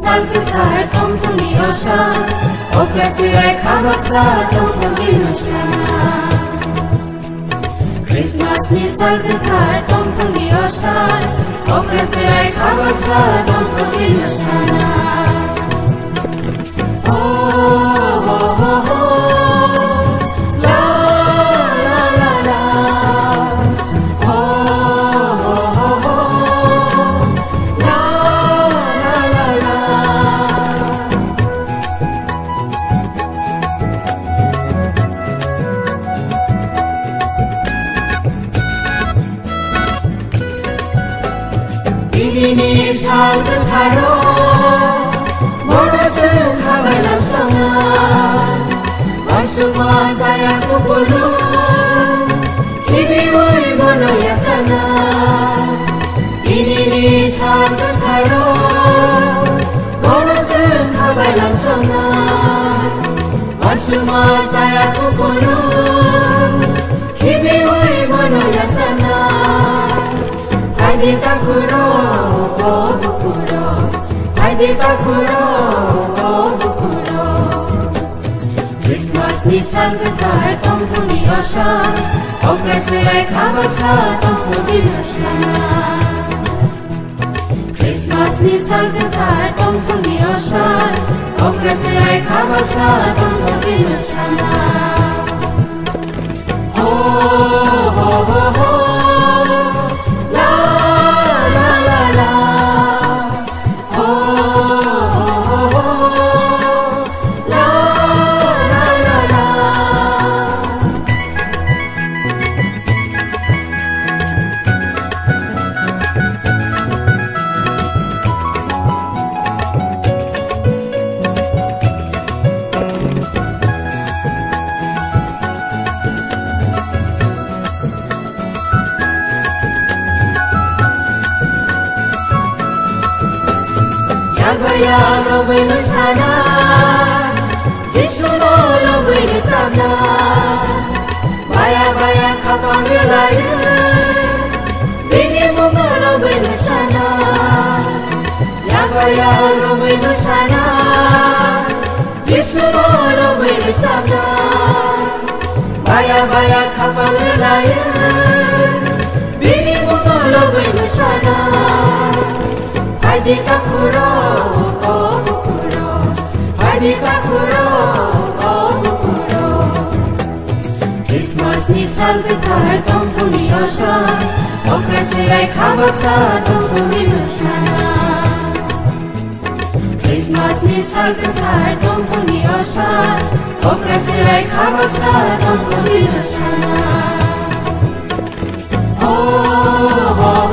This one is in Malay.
salgytar tongtongni ocean Okresirai khabaksa tongtongni ocean Christmas ni salgytar tongtongni ocean Okresirai khabaksa tongtongni ocean Ini salgytaro Morosu kabalam songa Masuma saya kupulu Kimi woi mono yasana Ini salgytaro Morosu kabalam songa Masuma saya kupulu Kimi woi mono yasana Hadi takuro oh bukuro Hadi takuro oh bukuro Christmas ni salgytar tongtongni ocean Okresirai khabaksa tongtongni ocean Christmas ni salgytar tongtongni ocean Okresirai khabaksa tongtongni ocean Oh oh oh oh Yagaya robin sana Jisuno robin sana Baya baya kapang relayu Bini momo robin sana Yagaya robin sana Jisuno robin sana Baya baya kapang relayu Bini momo robin sana Hadi takuro oh bukuro Hadi takuro oh bukuro Christmas ni salgytar tongtongni ocean Okresirai khabaksa tongtongni ocean Christmas ni salgytar tongtongni ocean Okresirai khabaksa tongtongni ocean Oh oh